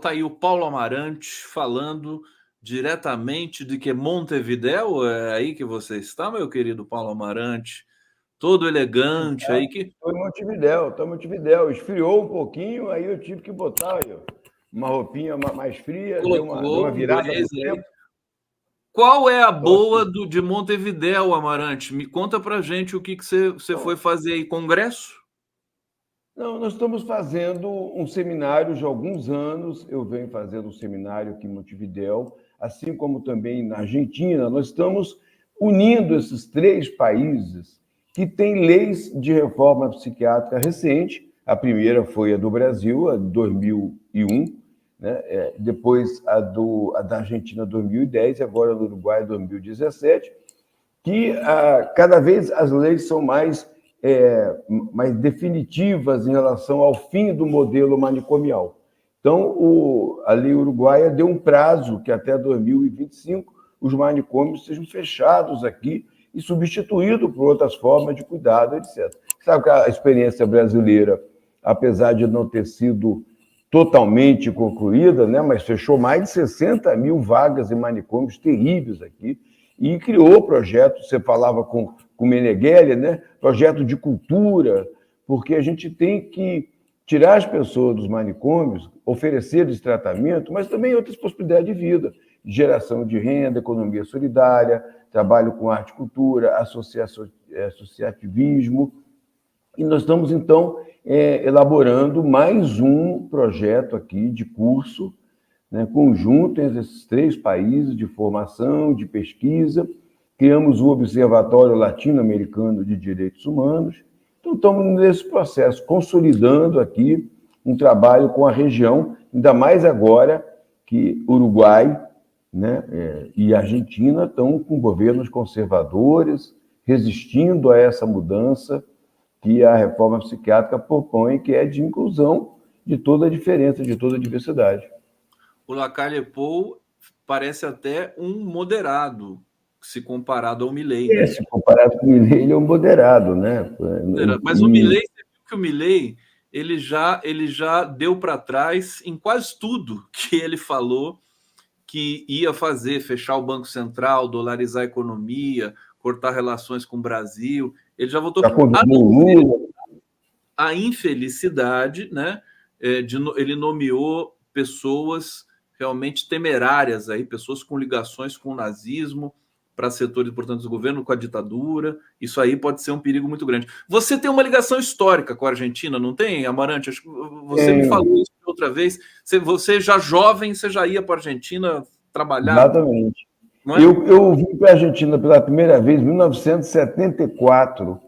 Tá aí o Paulo Amarante falando diretamente de que Montevidéu é aí que você está, meu querido Paulo Amarante, todo elegante aí que Estou em Montevidéu, estou em Montevidéu. Esfriou um pouquinho, aí eu tive que botar aí, uma roupinha mais fria, deu uma colocou um virada no blazer aí. tempo. Qual é a Estou aqui. boa de Montevidéu, Amarante? Me conta pra gente o que você Então, foi fazer aí, congresso? não, nós estamos fazendo um seminário já há alguns anos. Eu venho fazendo um seminário aqui em Montevidéu, assim como também na Argentina. Nós estamos unindo esses três países que têm leis de reforma psiquiátrica recente. A primeira foi a do Brasil, a de 2001, né? Depois a da Argentina, 2010, e agora a do Uruguai, 2017, que cada vez as leis são mais definitivas em relação ao fim do modelo manicomial. Então, a lei uruguaia deu um prazo que até 2025 os manicômios sejam fechados aqui e substituídos por outras formas de cuidado, etc. Sabe que a experiência brasileira, apesar de não ter sido totalmente concluída, né, mas fechou mais de 60 mil vagas em manicômios terríveis aqui, e criou projetos, você falava com o Meneghelli, né, projeto de cultura, porque a gente tem que tirar as pessoas dos manicômios, oferecer-lhes tratamento, mas também outras possibilidades de vida, geração de renda, economia solidária, trabalho com arte e cultura, associativismo. E nós estamos, então, elaborando mais um projeto aqui de curso, né, conjunto entre esses três países de formação, de pesquisa. Criamos o Observatório Latino-Americano de Direitos Humanos. Então, estamos nesse processo, consolidando aqui um trabalho com a região, ainda mais agora que Uruguai, né, e Argentina estão com governos conservadores, resistindo a essa mudança que a reforma psiquiátrica propõe, que é de inclusão de toda a diferença, de toda a diversidade. O Lacalle Pou parece até um moderado, se comparado ao Milei, né? Se comparado com o Milei, ele é um moderado, né? Mas o Milei, você viu que o Milei ele já deu para trás em quase tudo que ele falou que ia fazer, fechar o Banco Central, dolarizar a economia, cortar relações com o Brasil. Ele já votou. Já condenou o Lula. A infelicidade, né? Ele nomeou pessoas realmente temerárias aí, pessoas com ligações com o nazismo, para setores importantes do governo, com a ditadura. Isso aí pode ser um perigo muito grande. Você tem uma ligação histórica com a Argentina, não tem, Amarante? Acho que você me falou isso outra vez. Você já jovem, você já ia para a Argentina trabalhar? Exatamente. Não é? Eu vim para a Argentina pela primeira vez em 1974,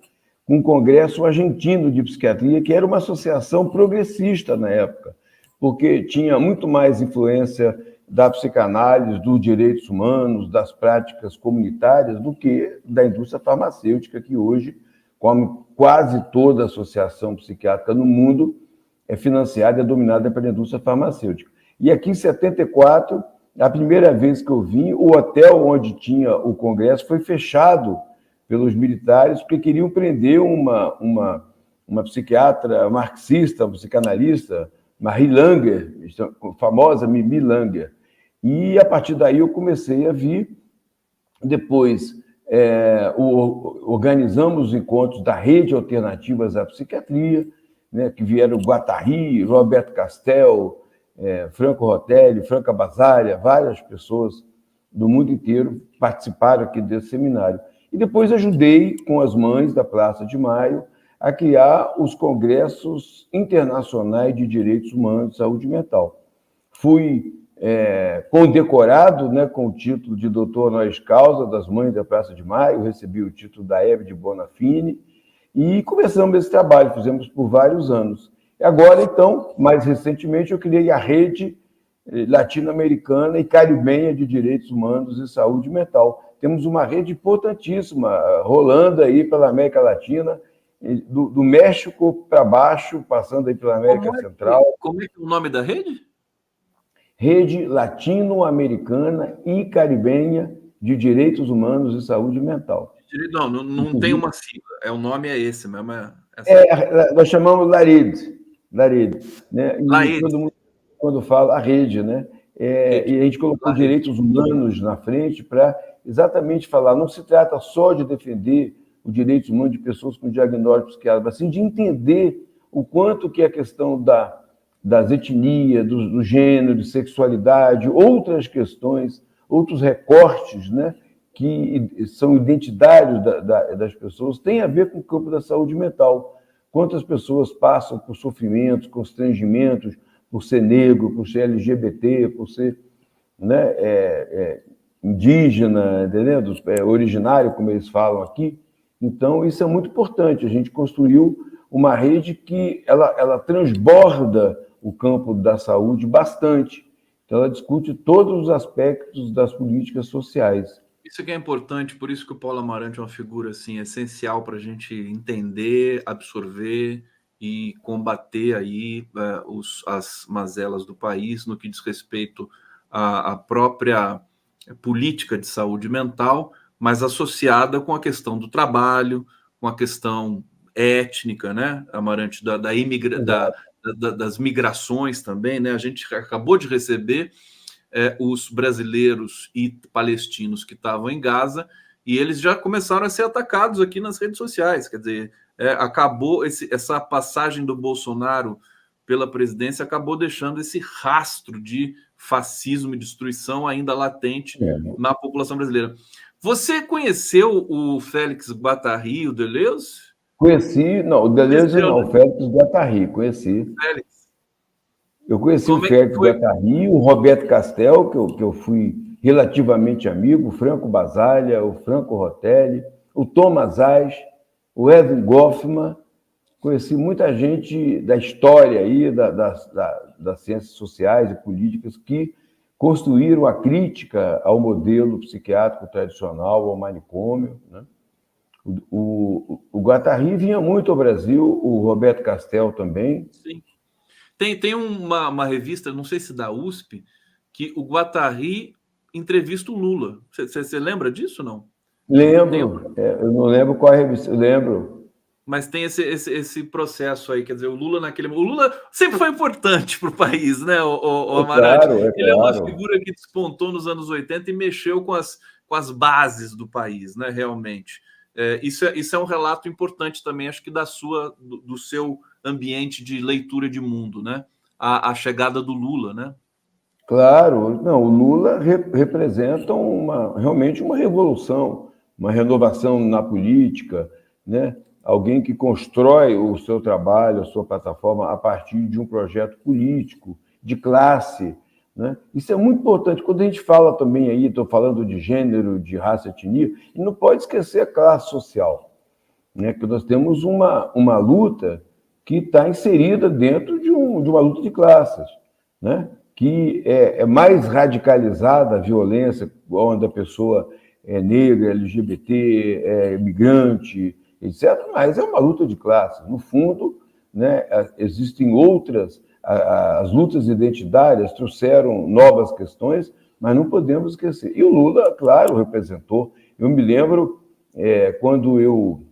com o Congresso Argentino de Psiquiatria, que era uma associação progressista na época, porque tinha muito mais influência da psicanálise, dos direitos humanos, das práticas comunitárias, do que da indústria farmacêutica, que hoje, como quase toda associação psiquiátrica no mundo, é financiada e é dominada pela indústria farmacêutica. E aqui em 74, a primeira vez que eu vim, o hotel onde tinha o congresso foi fechado pelos militares, porque queriam prender uma psiquiatra marxista, uma psicanalista, Marie Langer, famosa Mimi Langer. E, a partir daí, eu comecei a vir. Depois, organizamos os encontros da Rede Alternativas à Psiquiatria, né, que vieram Guattari, Roberto Castel, Franco Rotelli, Franca Basaria, várias pessoas do mundo inteiro participaram aqui desse seminário. E depois ajudei, com as mães da Praça de Maio, a criar os congressos internacionais de direitos humanos e saúde mental. Fui condecorado, né, com o título de doutor honoris causa das Mães da Praça de Maio, recebi o título da Hebe de Bonafini, e começamos esse trabalho, fizemos por vários anos. E agora, então, mais recentemente, eu criei a Rede Latino-Americana e Caribenha de Direitos Humanos e Saúde Mental. Temos uma rede importantíssima, rolando aí pela América Latina, do México para baixo, passando aí pela América Central. Como é que é o nome da rede? Rede Latino-Americana e Caribenha de Direitos Humanos e Saúde Mental. Não tem uma sigla, o nome é esse mesmo. Nós chamamos LARID. Né? LARID. quando fala a rede, né? E a gente colocou direitos humanos na frente para exatamente falar, não se trata só de defender os direitos humanos de pessoas com diagnóstico psiquiátrico, mas sim de entender o quanto que a questão das etnias, do gênero, de sexualidade, outras questões, outros recortes, né, que são identitários das pessoas, tem a ver com o campo da saúde mental. Quantas pessoas passam por sofrimentos, constrangimentos, por ser negro, por ser LGBT, por ser, né, indígena, entendeu? Originário, como eles falam aqui. Então, isso é muito importante. A gente construiu uma rede que ela transborda o campo da saúde bastante. Então, ela discute todos os aspectos das políticas sociais. Isso que é importante, por isso que o Paulo Amarante é uma figura assim, essencial para a gente entender, absorver e combater aí as mazelas do país no que diz respeito à própria política de saúde mental, mas associada com a questão do trabalho, com a questão étnica, né, Amarante, das migrações também, né? A gente acabou de receber os brasileiros e palestinos que estavam em Gaza e eles já começaram a ser atacados aqui nas redes sociais. Quer dizer, acabou essa passagem do Bolsonaro pela presidência acabou deixando esse rastro de fascismo e destruição ainda latente na população brasileira. Você conheceu o Félix Guattari, o Deleuze? Conheci, não, o Deleuze não, o Félix Guattari, conheci. Félix. Eu conheci o Félix Guattari, o Roberto Castel, que eu fui relativamente amigo, o Franco Basaglia, o Franco Rotelli, o Thomas Ais, o Erwin Goffman. Conheci muita gente da história aí, das ciências sociais e políticas que construíram a crítica ao modelo psiquiátrico tradicional, ao manicômio, né? O Guattari vinha muito ao Brasil, o Roberto Castel também. Sim. Tem uma revista, não sei se da USP, que o Guattari entrevista o Lula. Você lembra disso, não? Lembro. Eu não lembro qual é a revista, eu lembro. Mas tem esse processo aí, quer dizer, o Lula sempre foi importante para o país, né, o Amarante? Claro, Ele é uma figura que despontou nos anos 80 e mexeu com as bases do país, né, realmente. Isso é um relato importante também, acho que do seu ambiente de leitura de mundo, né? A chegada do Lula, né? Claro, não, o Lula representa realmente uma revolução, uma renovação na política, né? Alguém que constrói o seu trabalho, a sua plataforma a partir de um projeto político, de classe, né? Isso é muito importante. Quando a gente fala também aí, estou falando de gênero, de raça, etnia, e não pode esquecer a classe social, né? Que nós temos uma luta que está inserida dentro de uma luta de classes, né? Que é mais radicalizada a violência, onde a pessoa é negra, LGBT, é imigrante, etc. Mas é uma luta de classe. No fundo, né, existem outras, as lutas identitárias trouxeram novas questões, mas não podemos esquecer. E o Lula, claro, representou. Eu me lembro quando eu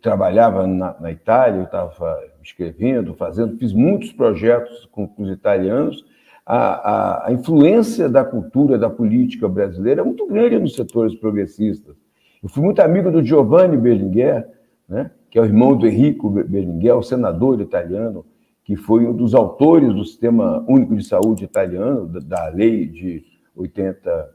trabalhava na Itália, eu estava escrevendo, fiz muitos projetos com os italianos. A influência da cultura, da política brasileira é muito grande nos setores progressistas. Eu fui muito amigo do Giovanni Berlinguer, né, que é o irmão do Enrico Berlinguer, o senador italiano, que foi um dos autores do Sistema Único de Saúde italiano, da lei de 80...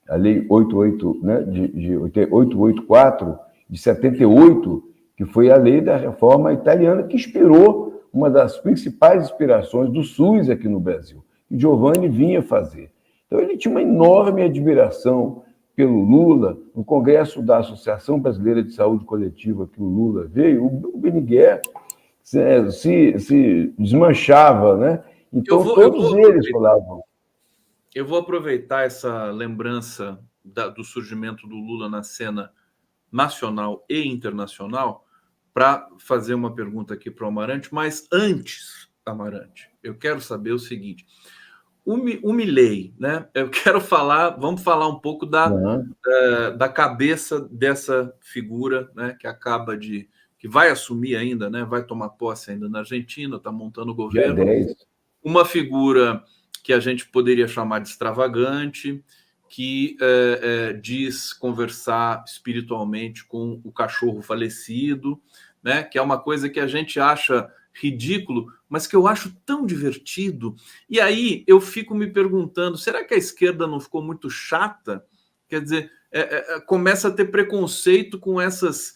a Lei 88, né, de 884, de 78, que foi a lei da reforma italiana, que inspirou uma das principais inspirações do SUS aqui no Brasil, que Giovanni vinha fazer. Então, ele tinha uma enorme admiração pelo Lula. No congresso da Associação Brasileira de Saúde Coletiva, que o Lula veio, o Berlinguer se desmanchava, né? Então, todos eles falavam. Eu vou aproveitar essa lembrança do surgimento do Lula na cena nacional e internacional para fazer uma pergunta aqui para o Amarante, mas antes, Amarante, eu quero saber o seguinte: o Milei, né? Vamos falar um pouco da cabeça dessa figura, né? Que que vai assumir ainda, né? Vai tomar posse ainda na Argentina, está montando o Dia governo. 10. Uma figura que a gente poderia chamar de extravagante, que diz conversar espiritualmente com o cachorro falecido, né? Que é uma coisa que a gente acha ridículo, mas que eu acho tão divertido. E aí eu fico me perguntando, será que a esquerda não ficou muito chata? Quer dizer, começa a ter preconceito com essas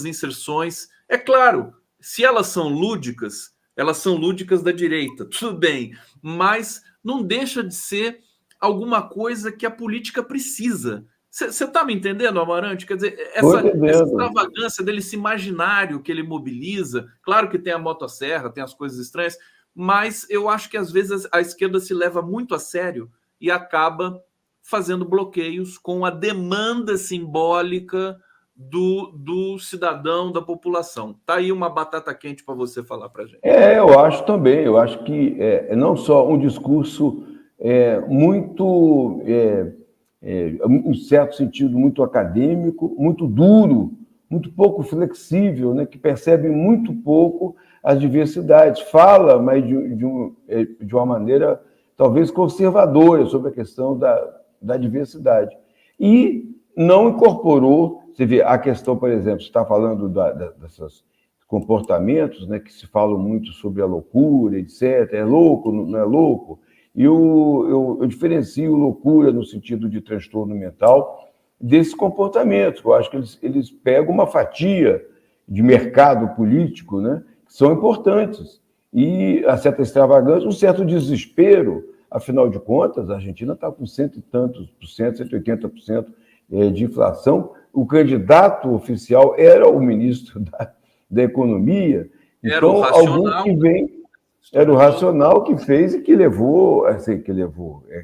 inserções. É claro, se elas são lúdicas da direita, tudo bem, mas não deixa de ser alguma coisa que a política precisa. Você está me entendendo, Amarante? Quer dizer, Estou essa entendendo. extravagância dele, esse imaginário que ele mobiliza, claro que tem a motosserra, tem as coisas estranhas, mas eu acho que às vezes a esquerda se leva muito a sério e acaba fazendo bloqueios com a demanda simbólica do cidadão, da população. Tá aí uma batata quente para você falar para a gente. Eu acho também. Eu acho que não só um discurso muito, em certo sentido, muito acadêmico, muito duro, muito pouco flexível, né, que percebe muito pouco as diversidades. Fala, mas de uma maneira talvez conservadora sobre a questão da diversidade. E não incorporou, você vê, a questão, por exemplo, você está falando desses comportamentos, né, que se falam muito sobre a loucura, etc. É louco, não é louco? E eu diferencio loucura no sentido de transtorno mental desses comportamentos. Eu acho que eles pegam uma fatia de mercado político, né, que são importantes. E a certa extravagância, um certo desespero. Afinal de contas, a Argentina está com cento e tantos por cento, 180% de inflação. O candidato oficial era o ministro da Economia. Era o Então, alguém racional. que vem... Era o racional que fez e que levou,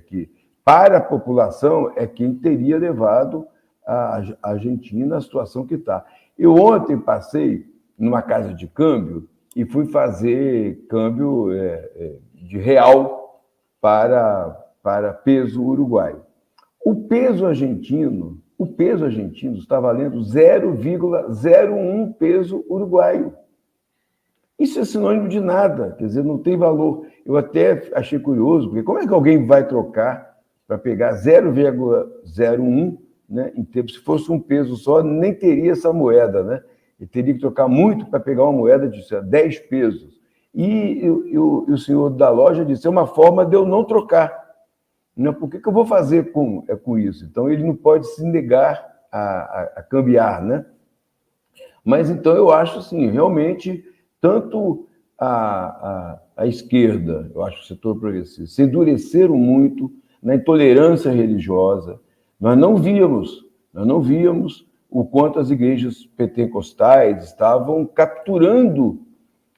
que para a população é quem teria levado a Argentina à situação que está. Eu ontem passei numa casa de câmbio e fui fazer câmbio de real para peso uruguaio. O peso argentino está valendo 0,01 peso uruguaio. Isso é sinônimo de nada, quer dizer, não tem valor. Eu até achei curioso, porque como é que alguém vai trocar para pegar 0,01, né, em tempo, se fosse um peso só, nem teria essa moeda, né? E teria que trocar muito para pegar uma moeda de 10 pesos. E o senhor da loja disse, é uma forma de eu não trocar. Não, por que eu vou fazer com isso? Então, ele não pode se negar a cambiar, né? Mas, então, eu acho, assim, realmente... Tanto a esquerda, eu acho que o setor progressista, se endureceram muito na intolerância religiosa. Nós não víamos o quanto as igrejas pentecostais estavam capturando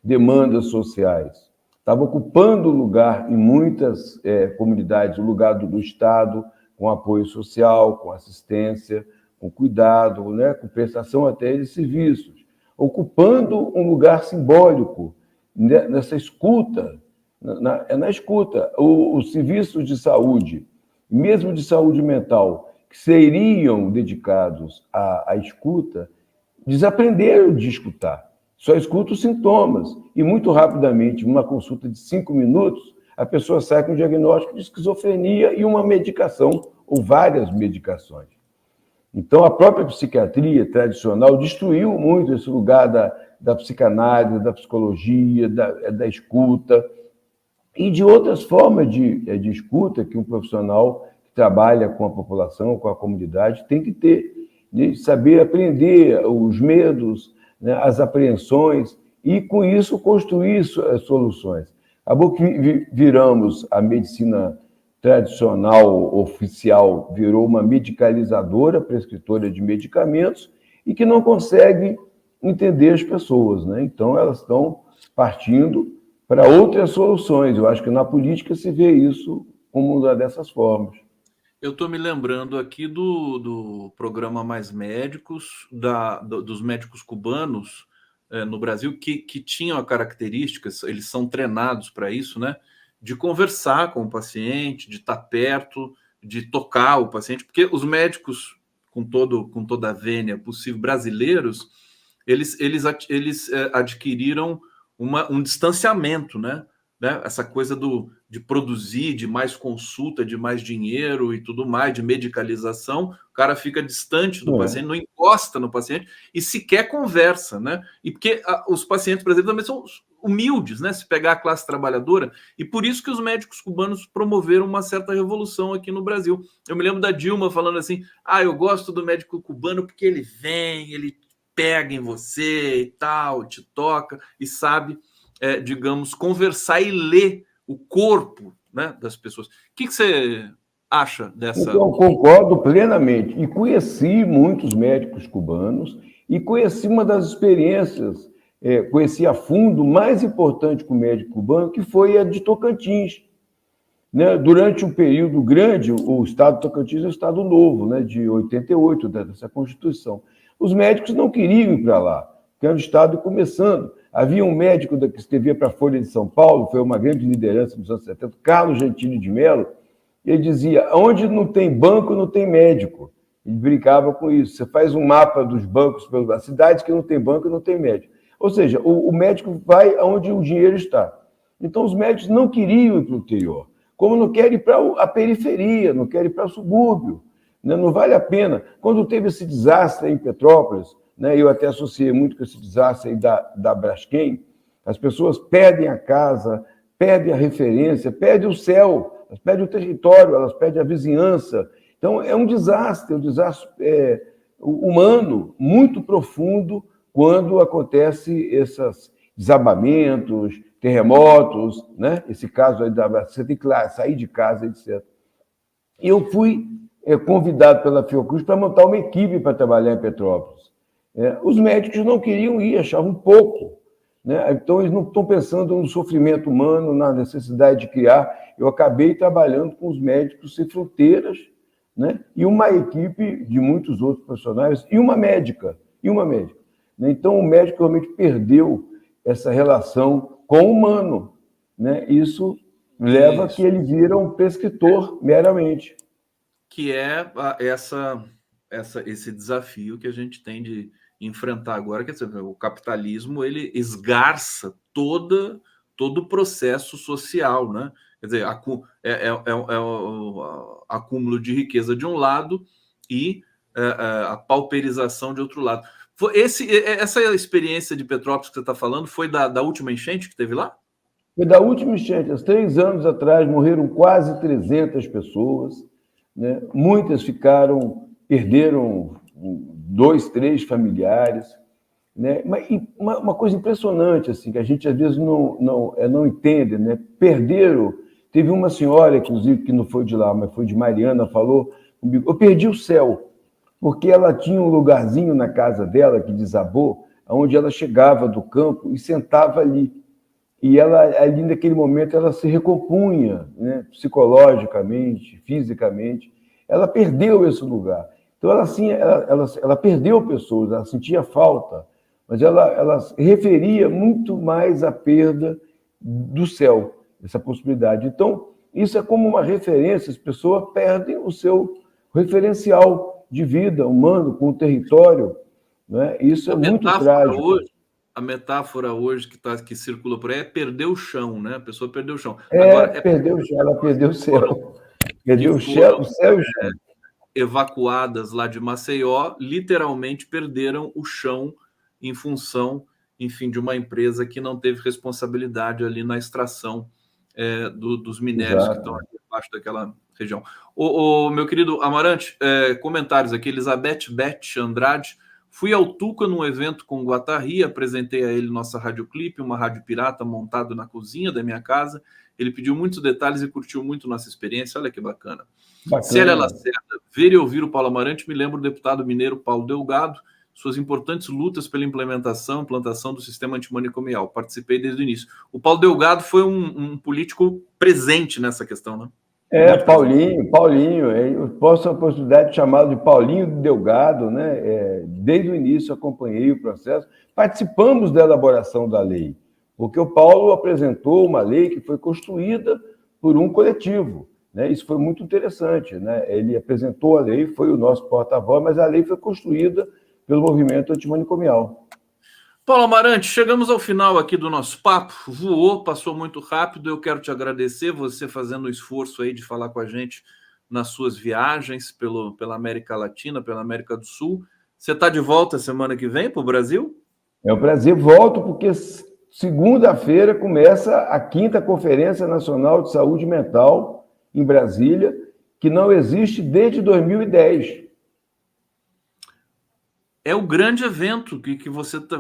demandas sociais, estavam ocupando lugar em muitas comunidades, o lugar do Estado, com apoio social, com assistência, com cuidado, né, com prestação até de serviços, ocupando um lugar simbólico nessa escuta, na escuta. Os serviços de saúde, mesmo de saúde mental, que seriam dedicados à escuta, desaprenderam de escutar. Só escuta os sintomas. E muito rapidamente, numa consulta de 5 minutos, a pessoa sai com um diagnóstico de esquizofrenia e uma medicação, ou várias medicações. Então, a própria psiquiatria tradicional destruiu muito esse lugar da psicanálise, da psicologia, da escuta e de outras formas de escuta que um profissional que trabalha com a população, com a comunidade, tem que ter, de saber aprender os medos, né, as apreensões e, com isso, construir soluções. Acabou que viramos a medicina tradicional, oficial, virou uma medicalizadora, prescritora de medicamentos, e que não consegue entender as pessoas, né? Então, elas estão partindo para outras soluções. Eu acho que na política se vê isso como uma dessas formas. Eu estou me lembrando aqui do programa Mais Médicos, dos médicos cubanos no Brasil, que tinham a característica, eles são treinados para isso, né? De conversar com o paciente, de estar perto, de tocar o paciente, porque os médicos, com toda a vênia possível, brasileiros, eles adquiriram um distanciamento, né? Essa coisa de produzir, de mais consulta, de mais dinheiro e tudo mais, de medicalização, o cara fica distante do paciente, não encosta no paciente e sequer conversa, né? E porque os pacientes, por exemplo, também são humildes, né? Se pegar a classe trabalhadora, e por isso que os médicos cubanos promoveram uma certa revolução aqui no Brasil. Eu me lembro da Dilma falando assim: eu gosto do médico cubano porque ele vem, ele pega em você e tal, te toca e sabe, digamos, conversar e ler o corpo, né, das pessoas. O que você acha dessa? Então, concordo plenamente. E conheci muitos médicos cubanos e conheci uma das experiências, conheci a fundo, mais importante com o médico cubano, que foi a de Tocantins. Né? Durante um período grande, o estado de Tocantins é um estado novo, né, de 88, dessa Constituição. Os médicos não queriam ir para lá, porque era um estado começando. Havia um médico que escrevia para a Folha de São Paulo, foi uma grande liderança nos anos 70, Carlos Gentili de Mello, e ele dizia: onde não tem banco, não tem médico. Ele brincava com isso. Você faz um mapa dos bancos pelas cidades que não tem banco, não tem médico. Ou seja, o médico vai onde o dinheiro está. Então, os médicos não queriam ir para o interior, como não querem ir para a periferia, não querem ir para o subúrbio. Né? Não vale a pena. Quando teve esse desastre em Petrópolis, né, eu até associei muito com esse desastre aí da Braskem, as pessoas perdem a casa, perdem a referência, perdem o céu, elas perdem o território, elas perdem a vizinhança. Então, é um desastre humano muito profundo quando acontece esses desabamentos, terremotos, né? Esse caso aí você tem que sair de casa, etc. E eu fui convidado pela Fiocruz para montar uma equipe para trabalhar em Petrópolis. Os médicos não queriam ir, achavam pouco. Né? Então, eles não estão pensando no sofrimento humano, na necessidade de criar. Eu acabei trabalhando com os Médicos Sem Fronteiras, né? E uma equipe de muitos outros profissionais, e uma médica. Então, o médico realmente perdeu essa relação com o humano. Né? Isso leva a que ele vira um prescritor meramente. Que é esse desafio que a gente tem de enfrentar agora, quer dizer, o capitalismo ele esgarça todo o processo social, né? Quer dizer, o acúmulo de riqueza de um lado e a pauperização de outro lado. Essa experiência de Petrópolis que você está falando foi da última enchente que teve lá? Foi da última enchente. Há 3 anos atrás morreram quase 300 pessoas. Né? Muitas perderam 2, 3 familiares. Né? Mas uma coisa impressionante, assim, que a gente às vezes não entende, né? Teve uma senhora, inclusive, que não foi de lá, mas foi de Mariana, falou comigo: eu perdi o céu, porque ela tinha um lugarzinho na casa dela que desabou, onde ela chegava do campo e sentava ali. E ela, ali naquele momento, ela se recompunha, né? Psicologicamente, fisicamente. Ela perdeu esse lugar. Então, ela perdeu pessoas, ela sentia falta, mas ela referia muito mais à perda do céu, essa possibilidade. Então, isso é como uma referência, as pessoas perdem o seu referencial de vida humano com o território. Né? Isso é muito trágico. A metáfora hoje que circula por aí é perder o chão, né? A pessoa perdeu o chão. Perdeu o chão, ela perdeu o céu. Perdeu o céu e o chão. Evacuadas lá de Maceió, literalmente perderam o chão em função, enfim, de uma empresa que não teve responsabilidade ali na extração dos minérios. Exato. Que estão aqui abaixo daquela região. Meu querido Amarante, comentários aqui. Elizabeth Beth Andrade: fui ao Tuca num evento com o Guattari, apresentei a ele nossa radioclipe, uma rádio pirata montado na cozinha da minha casa. Ele pediu muitos detalhes e curtiu muito nossa experiência. Olha que bacana. Célia Lacerda: ver e ouvir o Paulo Amarante me lembra o deputado mineiro Paulo Delgado, suas importantes lutas pela implantação do sistema antimanicomial. Participei desde o início. O Paulo Delgado foi um político presente nessa questão, né? Paulinho, eu posso ter a oportunidade de chamá-lo de Paulinho Delgado, né? Desde o início acompanhei o processo, participamos da elaboração da lei, porque o Paulo apresentou uma lei que foi construída por um coletivo, né? Isso foi muito interessante, né? Ele apresentou a lei, foi o nosso porta-voz, mas a lei foi construída pelo movimento antimanicomial. Paulo Amarante, chegamos ao final aqui do nosso papo. Voou, passou muito rápido. Eu quero te agradecer, você fazendo o esforço aí de falar com a gente nas suas viagens pela América Latina, pela América do Sul. Você está de volta semana que vem para o Brasil? É um prazer. Volto porque segunda-feira começa a 5ª Conferência Nacional de Saúde Mental em Brasília, que não existe desde 2010. É o grande evento que você está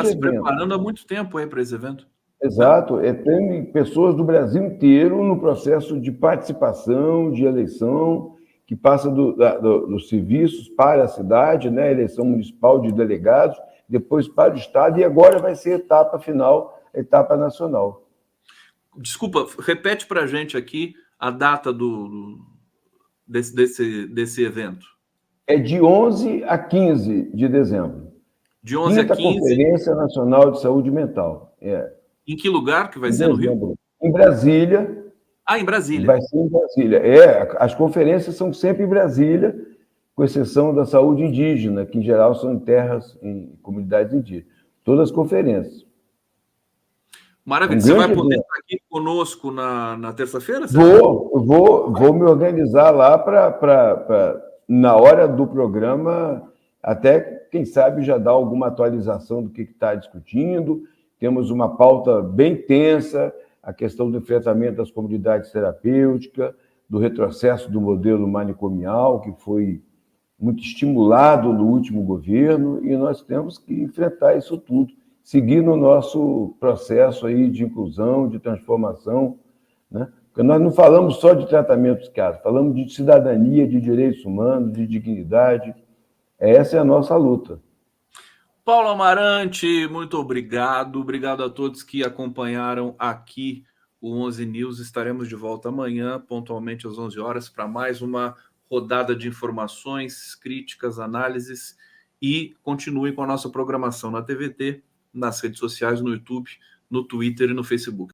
se preparando há muito tempo aí para esse evento. Exato. Tem pessoas do Brasil inteiro no processo de participação, de eleição, que passa dos serviços para a cidade, né? Eleição municipal de delegados, depois para o Estado, e agora vai ser a etapa final, a etapa nacional. Desculpa, repete para a gente aqui a data desse evento. É de 11 a 15 de dezembro. De 11 a 15? Conferência Nacional de Saúde Mental. Em que lugar que vai ser no Rio? Em Brasília. Em Brasília. Vai ser em Brasília. As conferências são sempre em Brasília, com exceção da saúde indígena, que em geral são em terras, em comunidades indígenas. Todas as conferências. Maravilha. Você vai poder estar aqui conosco na terça-feira? Vou me organizar lá para, na hora do programa, até, quem sabe, já dar alguma atualização do que está discutindo. Temos uma pauta bem tensa, a questão do enfrentamento das comunidades terapêuticas, do retrocesso do modelo manicomial, que foi muito estimulado no último governo, e nós temos que enfrentar isso tudo, seguir no nosso processo aí de inclusão, de transformação, né? Porque nós não falamos só de tratamento psiquiátrico, falamos de cidadania, de direitos humanos, de dignidade. Essa é a nossa luta. Paulo Amarante, muito obrigado. Obrigado a todos que acompanharam aqui o 11 News. Estaremos de volta amanhã, pontualmente às 11 horas, para mais uma rodada de informações, críticas, análises, e continue com a nossa programação na TVT, nas redes sociais, no YouTube, no Twitter e no Facebook.